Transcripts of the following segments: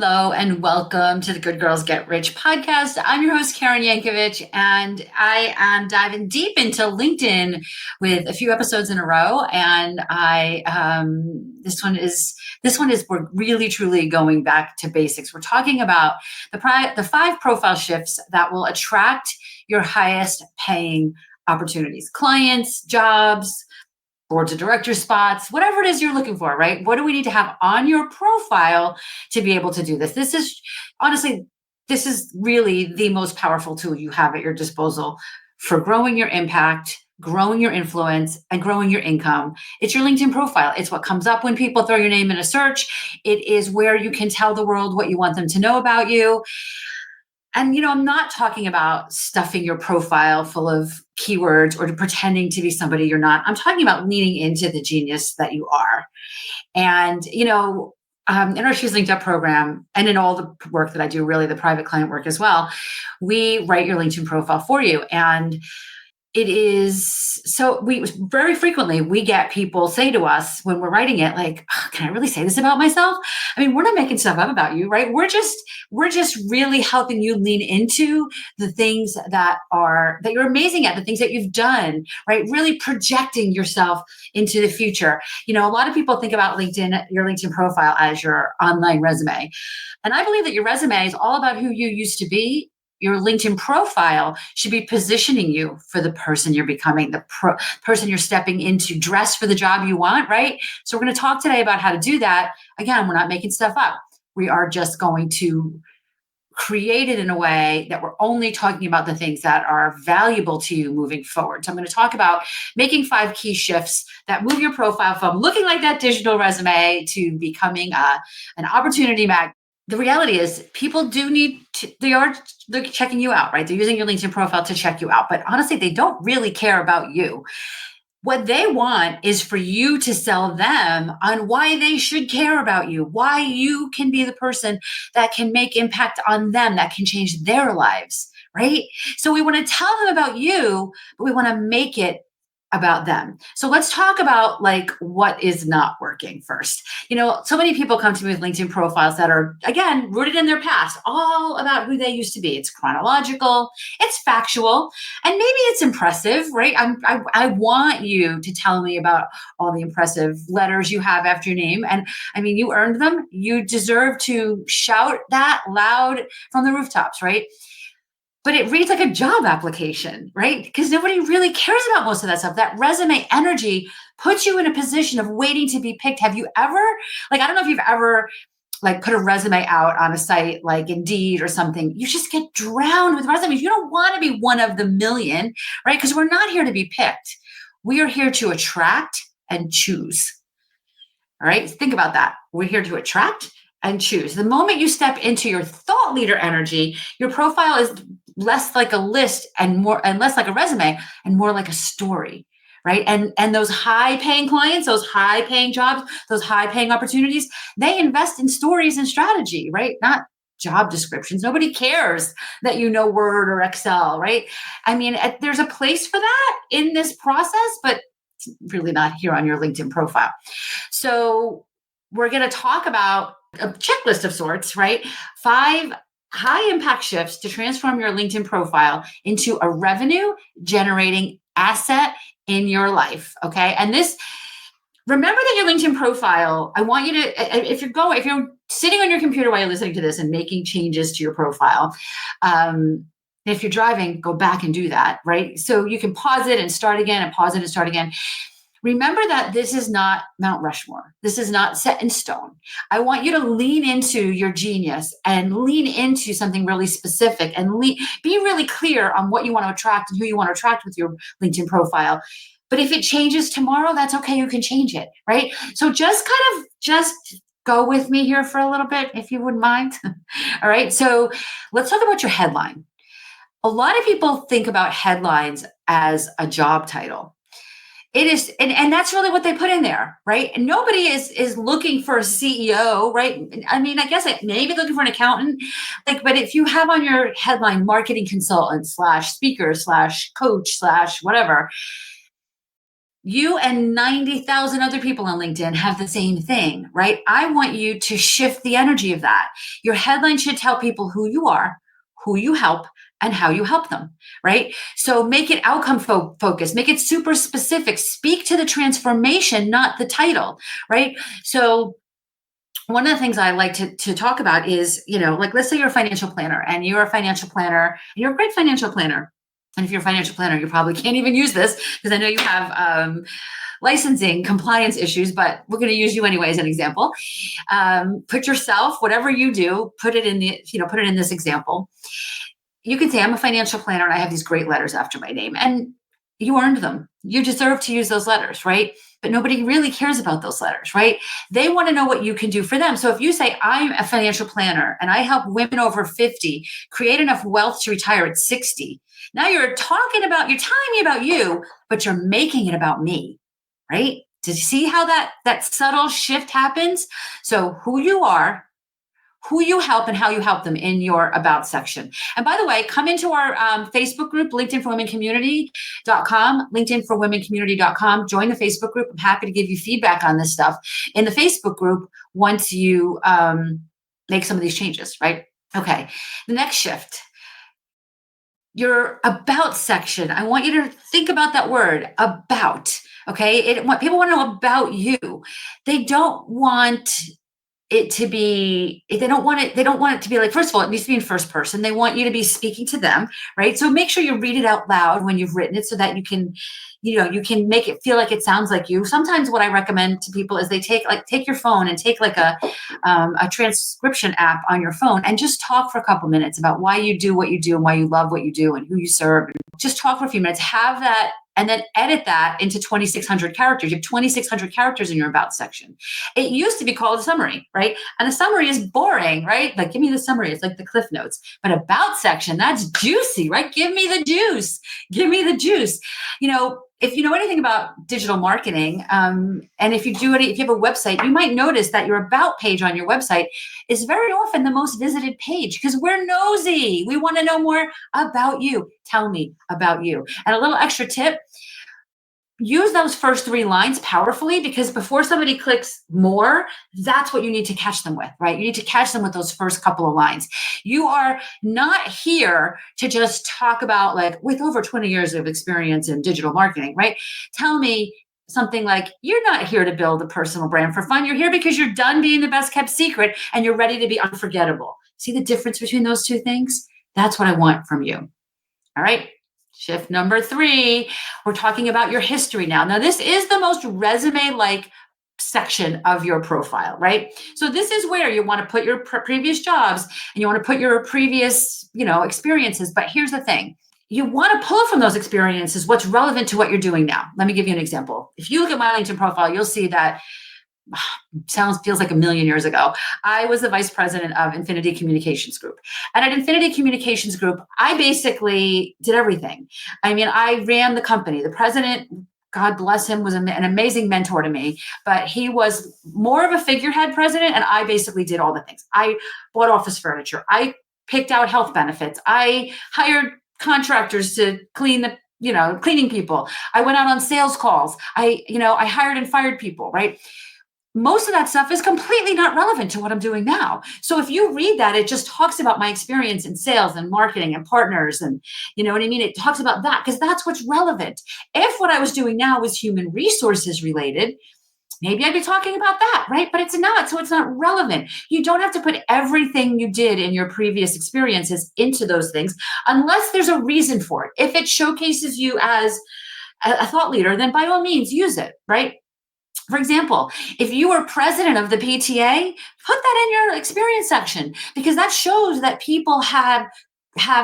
Hello and welcome to the Good Girls Get Rich podcast. I'm your host, Karen Yankovich, and I am diving deep into LinkedIn with a few episodes in a row. And this one is we're really truly going back to basics. We're talking about the 5 profile shifts that will attract your highest paying opportunities, clients, jobs, boards of director spots, whatever it is you're looking for, right? What do we need to have on your profile to be able to do this? This is really the most powerful tool you have at your disposal for growing your impact, growing your influence, and growing your income. It's your LinkedIn profile. It's what comes up when people throw your name in a search. It is where you can tell the world what you want them to know about you. And, I'm not talking about stuffing your profile full of keywords or pretending to be somebody you're not. I'm talking about leaning into the genius that you are. And, in our She's Linked Up program and in all the work that I do, really the private client work as well, we write your LinkedIn profile for you. And it is so we very frequently we get people say to us when we're writing it, like, "Oh, can I really say this about myself?" I mean, we're not making stuff up about you, right? We're just really helping you lean into the things that you're amazing at, the things that you've done, right? Really projecting yourself into the future. A lot of people think about your LinkedIn profile as your online resume. And I believe that your resume is all about who you used to be. Your LinkedIn profile should be positioning you for the person you're becoming, the person you're stepping into, dress for the job you want, right? So we're going to talk today about how to do that. Again, we're not making stuff up. We are just going to create it in a way that we're only talking about the things that are valuable to you moving forward. So I'm going to talk about making 5 key shifts that move your profile from looking like that digital resume to becoming an opportunity magnet. The reality is people do they're checking you out, right? They're using your LinkedIn profile to check you out, but honestly, they don't really care about you. What they want is for you to sell them on why they should care about you, why you can be the person that can make impact on them, that can change their lives, right? So we want to tell them about you, but we want to make it about them. So let's talk about what is not working first. So many people come to me with LinkedIn profiles that are, again, rooted in their past, all about who they used to be. It's chronological, it's factual, and maybe it's impressive, right? I want you to tell me about all the impressive letters you have after your name. And I mean, you earned them. You deserve to shout that loud from the rooftops, right? But it reads like a job application, right? Because nobody really cares about most of that stuff. That resume energy puts you in a position of waiting to be picked. Have you ever, I don't know if you've ever put a resume out on a site like Indeed or something. You just get drowned with resumes. You don't want to be one of the million, right? Because we're not here to be picked. We are here to attract and choose. All right, think about that. We're here to attract and choose. The moment you step into your thought leader energy, your profile is less like a list and less like a resume and more like a story, right? And those high paying clients, those high paying jobs, those high paying opportunities, they invest in stories and strategy, right? Not job descriptions. Nobody cares that you know Word or Excel, right? I mean, there's a place for that in this process, but it's really not here on your LinkedIn profile. So we're going to talk about a checklist of sorts, right? 5 high impact shifts to transform your LinkedIn profile into a revenue generating asset in your life. Okay. And remember that your LinkedIn profile, I want you to, if you're sitting on your computer while you're listening to this and making changes to your profile, if you're driving, go back and do that, right? So you can pause it and start again and pause it and start again. Remember that this is not Mount Rushmore. This is not set in stone. I want you to lean into your genius and lean into something really specific and be really clear on what you want to attract and who you want to attract with your LinkedIn profile. But if it changes tomorrow, that's okay. You can change it, right? So just go with me here for a little bit, if you wouldn't mind. All right. So let's talk about your headline. A lot of people think about headlines as a job title. It is, and that's really what they put in there, right? And nobody is looking for a CEO, right? I mean, I guess maybe looking for an accountant, but if you have on your headline marketing consultant / speaker / coach / whatever, You and 90,000 other people on LinkedIn have the same thing, right? I want you to shift the energy of that. Your headline should tell people who you are, who you help, and how you help them, right? So make it outcome focused, make it super specific, speak to the transformation, not the title, right? So one of the things I like to talk about is, like, let's say you're a financial planner and you're a financial planner, and you're a great financial planner. And if you're a financial planner, you probably can't even use this because I know you have licensing compliance issues, but we're going to use you anyway as an example. Put yourself, whatever you do, put it in this example. You can say, I'm a financial planner and I have these great letters after my name, and you earned them. You deserve to use those letters, right? But nobody really cares about those letters, right? They want to know what you can do for them. So if you say, I'm a financial planner and I help women over 50 create enough wealth to retire at 60, now you're telling me about you, but you're making it about me, right? Do you see how that subtle shift happens? So who you are, who you help, and how you help them in your about section. And by the way, come into our Facebook group, linkedinforwomencommunity.com, linkedinforwomencommunity.com. Join the Facebook group. I'm happy to give you feedback on this stuff in the Facebook group once you make some of these changes, right? Okay, the next shift. Your about section. I want you to think about that word, about. Okay, people want to know about you. They don't want it to be, they don't want it to be like, first of all, it needs to be in first person. They want you to be speaking to them, right? So make sure you read it out loud when you've written it so that you can make it feel like it sounds like you. Sometimes what I recommend to people is they take your phone and take like a transcription app on your phone and just talk for a couple minutes about why you do what you do and why you love what you do and who you serve. Just talk for a few minutes, have that, and then edit that into 2,600 characters. You have 2,600 characters in your about section. It used to be called a summary, right? And a summary is boring, right? Like, give me the summary. It's like the Cliff Notes. But about section, that's juicy, right? Give me the juice. Give me the juice. If you know anything about digital marketing, and if you have a website, you might notice that your about page on your website is very often the most visited page because we're nosy. We want to know more about you. Tell me about you. And a little extra tip, use those first 3 lines powerfully, because before somebody clicks more, that's what you need to catch them with, right? You need to catch them with those first couple of lines. You are not here to just talk about, like, with over 20 years of experience in digital marketing, right? Tell me something like, you're not here to build a personal brand for fun. You're here because you're done being the best kept secret and you're ready to be unforgettable. See the difference between those two things? That's what I want from you. All right. Shift number 3, we're talking about your history now. Now, this is the most resume-like section of your profile, right? So this is where you want to put your previous jobs and you want to put your previous, experiences. But here's the thing. You want to pull from those experiences what's relevant to what you're doing now. Let me give you an example. If you look at my LinkedIn profile, you'll see that feels like a million years ago. I was the vice president of Infinity Communications Group. And at Infinity Communications Group, I basically did everything. I mean, I ran the company. The president, God bless him, was an amazing mentor to me, but he was more of a figurehead president, and I basically did all the things. I bought office furniture. I picked out health benefits. I hired contractors to clean the cleaning people. I went out on sales calls. I hired and fired people, right? Most of that stuff is completely not relevant to what I'm doing now. So if you read that, it just talks about my experience in sales and marketing and partners, and you know what I mean? It talks about that because that's what's relevant. If what I was doing now was human resources related, maybe I'd be talking about that, right? But it's not, so it's not relevant. You don't have to put everything you did in your previous experiences into those things unless there's a reason for it. If it showcases you as a thought leader, then by all means use it, right? For example, if you were president of the PTA, put that in your experience section because that shows that people have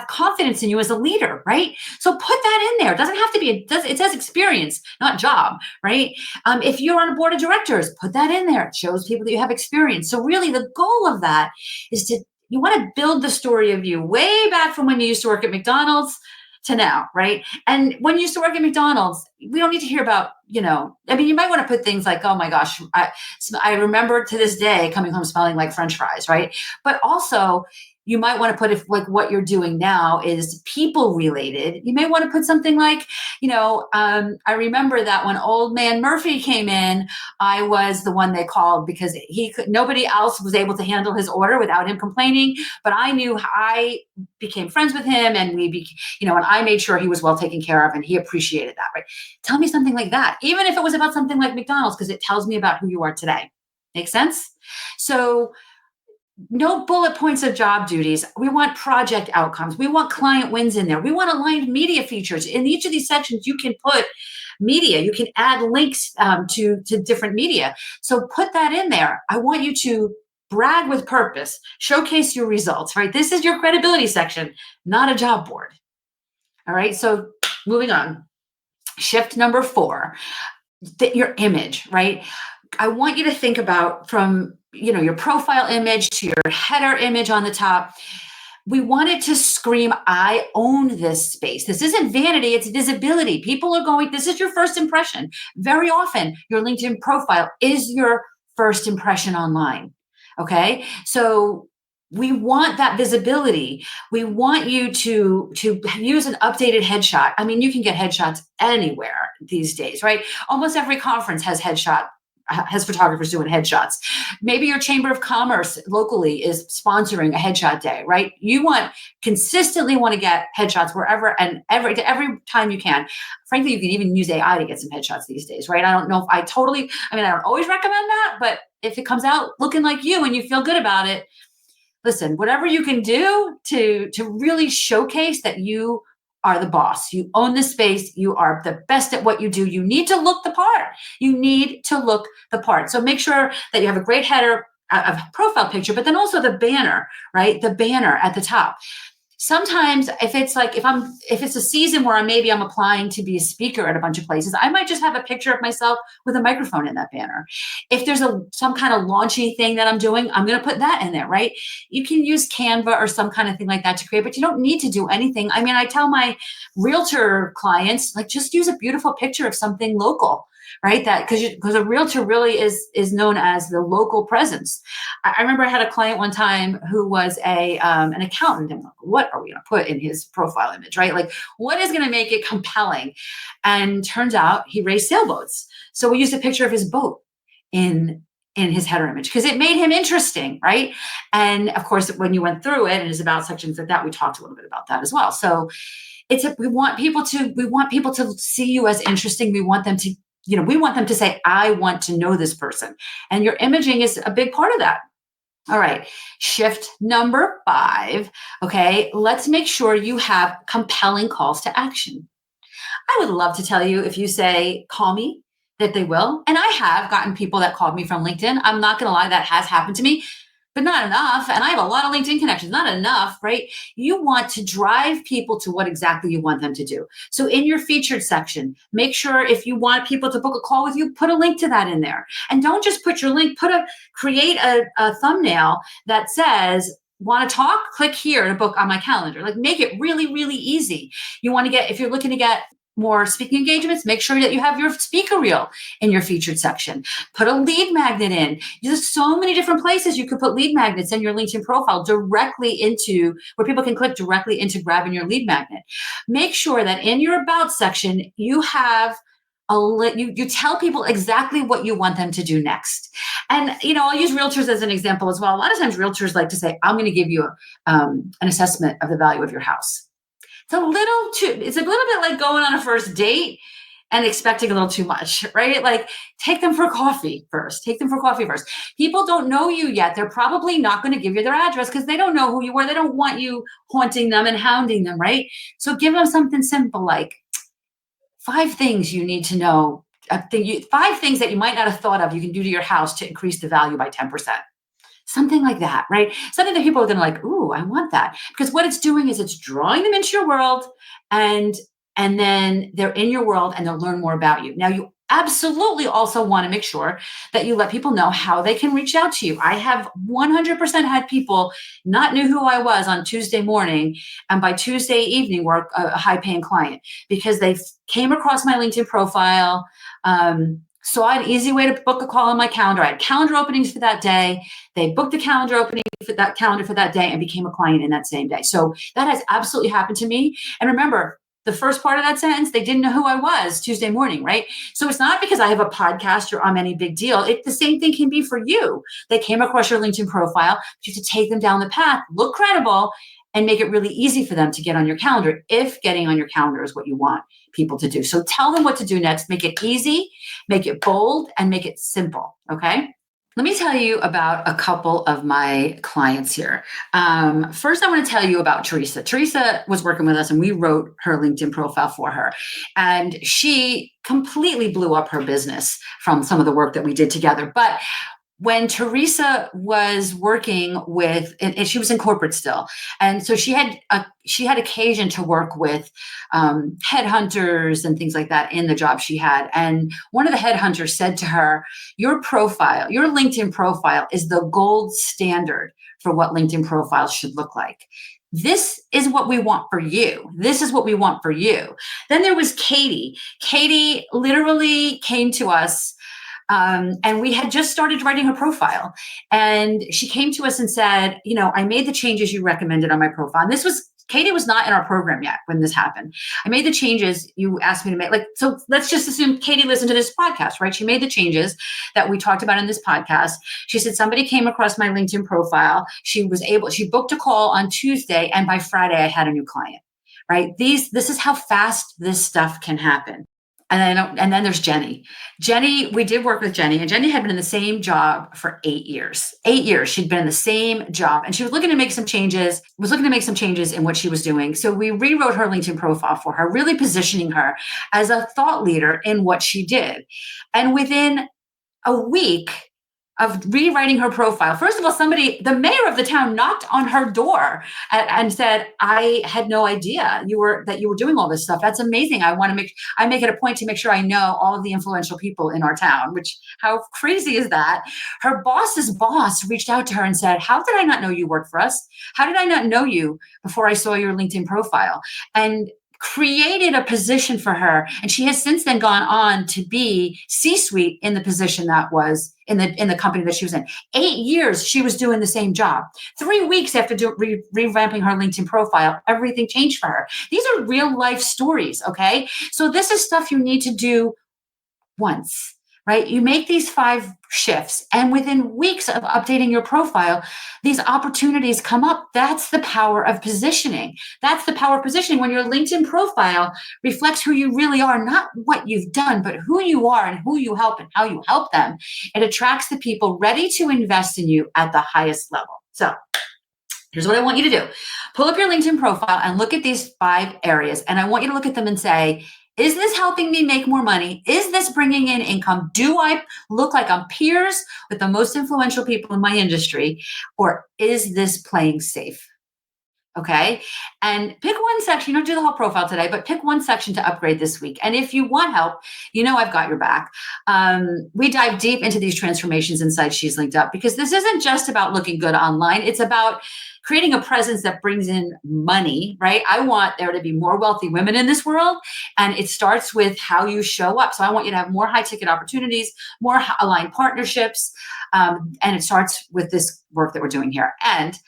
confidence in you as a leader, right? So put that in there. It doesn't have to be, it says experience, not job, right? If you're on a board of directors, put that in there. It shows people that you have experience. So really the goal of that is you want to build the story of you way back from when you used to work at McDonald's to now, right? And when you used to work at McDonald's, we don't need to hear about, you might want to put things like, oh my gosh, I remember to this day coming home smelling like French fries, right? But also, you might want to put, if like what you're doing now is people related, you may want to put something like, I remember that when old man Murphy came in, I was the one they called because nobody else was able to handle his order without him complaining. But I knew I became friends with him, and and I made sure he was well taken care of, and he appreciated that, right? Tell me something like that, even if it was about something like McDonald's, because it tells me about who you are today. Make sense? So no bullet points of job duties. We want project outcomes. We want client wins in there. We want aligned media features. In each of these sections, you can put media. You can add links to different media. So put that in there. I want you to brag with purpose, showcase your results, right? This is your credibility section, not a job board. All right. So moving on. Shift number 4, your image, right? I want you to think about from your profile image to your header image on the top. We want it to scream, I own this space. This isn't vanity, it's visibility. People are going, this is your first impression. Very often, your LinkedIn profile is your first impression online. Okay. So we want that visibility. We want you to use an updated headshot. I mean, you can get headshots anywhere these days, right? Almost every conference has photographers doing headshots. Maybe your chamber of commerce locally is sponsoring a headshot day, right? You consistently want to get headshots wherever and every time you can. Frankly, you can even use AI to get some headshots these days, right? I don't know if I don't always recommend that, but if it comes out looking like you and you feel good about it, listen, whatever you can do to really showcase that you are the boss. You own the space. You are the best at what you do. You need to look the part. You need to look the part. So make sure that you have a great header, a profile picture, but then also the banner, right? The banner at the top. Sometimes if it's a season where I'm applying to be a speaker at a bunch of places, I might just have a picture of myself with a microphone in that banner. If there's some kind of launchy thing that I'm doing, I'm going to put that in there, right? You can use Canva or some kind of thing like that to create, but you don't need to do anything. I mean, I tell my realtor clients, like, just use a beautiful picture of something local, right? That because a realtor really is known as the local presence. I remember I had a client one time who was an accountant, and what are we going to put in his profile image, right? Like, what is going to make it compelling? And turns out he raced sailboats. So we used a picture of his boat in his header image because it made him interesting, right? And of course, when you went through it and it's about sections like that, we talked a little bit about that as well. So we want people to see you as interesting. We want them to say, I want to know this person. And your imaging is a big part of that. All right. Shift number 5. Okay. Let's make sure you have compelling calls to action. I would love to tell you, if you say, call me, that they will. And I have gotten people that called me from LinkedIn. I'm not going to lie, that has happened to me, but not enough. And I have a lot of LinkedIn connections, not enough, right? You want to drive people to what exactly you want them to do. So in your featured section, make sure if you want people to book a call with you, put a link to that in there. And don't just put your link, create a thumbnail that says, want to talk? Click here to book on my calendar. Like, make it really, really easy. If you're looking to get more speaking engagements, make sure that you have your speaker reel in your featured section. Put a lead magnet in. There's so many different places you could put lead magnets in your LinkedIn profile directly into where people can click directly into grabbing your lead magnet. Make sure that in your about section, you have you tell people exactly what you want them to do next. And, I'll use realtors as an example as well. A lot of times realtors like to say, I'm going to give you an assessment of the value of your house. It's a little bit like going on a first date and expecting a little too much, right? Like, take them for coffee first. People don't know you yet. They're probably not going to give you their address because they don't know who you are. They don't want you haunting them and hounding them, right? So give them something simple like 5 things you need to know. 5 things that you might not have thought of you can do to your house to increase the value by 10%. Something like that, right? Something that people are going to like, ooh, I want that. Because what it's doing is it's drawing them into your world, and then they're in your world and they'll learn more about you. Now, you absolutely also want to make sure that you let people know how they can reach out to you. I have 100% had people not knew who I was on Tuesday morning, and by Tuesday evening were a high-paying client because they came across my LinkedIn profile, So I had an easy way to book a call on my calendar. I had calendar openings for that day. They booked the calendar opening for that calendar for that day and became a client in that same day. So that has absolutely happened to me. And remember, the first part of that sentence, they didn't know who I was Tuesday morning, right? So it's not because I have a podcast or I'm any big deal. The same thing can be for you. They came across your LinkedIn profile, but you have to take them down the path, look credible, and make it really easy for them to get on your calendar if getting on your calendar is what you want people to do. So tell them what to do next. Make it easy, make it bold, and make it simple, okay? Let me tell you about a couple of my clients here. First, I want to tell you about Teresa. Teresa was working with us and we wrote her LinkedIn profile for her. And she completely blew up her business from some of the work that we did together. But when Teresa was working with, and she was in corporate still, and so she had occasion to work with headhunters and things like that in the job she had. And one of the headhunters said to her, "Your profile, your LinkedIn profile, is the gold standard for what LinkedIn profiles should look like. This is what we want for you. This is what we want for you." Then there was Katie. Katie literally came to us. And we had just started writing her profile. And she came to us and said, "I made the changes you recommended on my profile." And Katie was not in our program yet when this happened. "I made the changes you asked me to make." So let's just assume Katie listened to this podcast, right? She made the changes that we talked about in this podcast. She said, "Somebody came across my LinkedIn profile. She booked a call on Tuesday, and by Friday I had a new client," right? This is how fast this stuff can happen. And then there's Jenny. Jenny, we did work with Jenny, and Jenny had been in the same job for 8 years. 8 years she'd been in the same job, and she was looking to make some changes. In what she was doing. So we rewrote her LinkedIn profile for her, really positioning her as a thought leader in what she did. And within a week of rewriting her profile, first of all, the mayor of the town, knocked on her door and said, "I had no idea that you were doing all this stuff. That's amazing. I make it a point to make sure I know all of the influential people in our town." Which, how crazy is that? Her boss's boss reached out to her and said, "How did I not know you worked for us? How did I not know you before I saw your LinkedIn profile?" And created a position for her. And she has since then gone on to be C-suite in the position that was in the company that she was in. 8 years she was doing the same job. 3 weeks after revamping her LinkedIn profile, everything changed for her. These are real life stories, okay? So this is stuff you need to do once, right? You make these 5 shifts, and within weeks of updating your profile, these opportunities come up. That's the power of positioning. That's the power of positioning, when your LinkedIn profile reflects who you really are, not what you've done, but who you are and who you help and how you help them. It attracts the people ready to invest in you at the highest level. So here's what I want you to do. Pull up your LinkedIn profile and look at these 5 areas. And I want you to look at them and say, is this helping me make more money? Is this bringing in income? Do I look like I'm peers with the most influential people in my industry? Or is this playing safe? Okay. And pick one section. You don't do the whole profile today, but pick one section to upgrade this week. And if you want help, I've got your back. We dive deep into these transformations inside She's Linked Up, because this isn't just about looking good online. It's about creating a presence that brings in money, right? I want there to be more wealthy women in this world. And it starts with how you show up. So I want you to have more high ticket opportunities, more aligned partnerships. And it starts with this work that we're doing here. And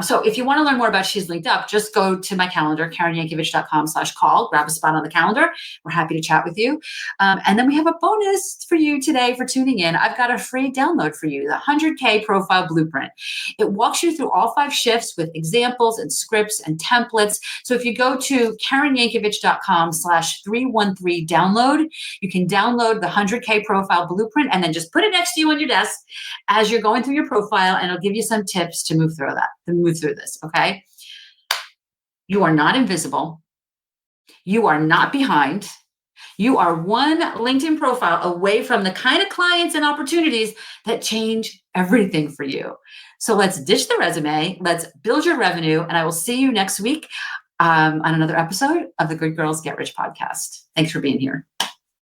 so if you want to learn more about She's Linked Up, just go to my calendar, KarenYankovich.com/call, grab a spot on the calendar. We're happy to chat with you. And then we have a bonus for you today for tuning in. I've got a free download for you, the 100K Profile Blueprint. It walks you through all 5 shifts with examples and scripts and templates. So if you go to KarenYankovich.com/313 download, you can download the 100K Profile Blueprint and then just put it next to you on your desk as you're going through your profile, and it'll give you some tips to move through this, okay? You are not invisible. You are not behind. You are one LinkedIn profile away from the kind of clients and opportunities that change everything for you. So let's ditch the resume. Let's build your revenue. And I will see you next week on another episode of the Good Girls Get Rich podcast. Thanks for being here.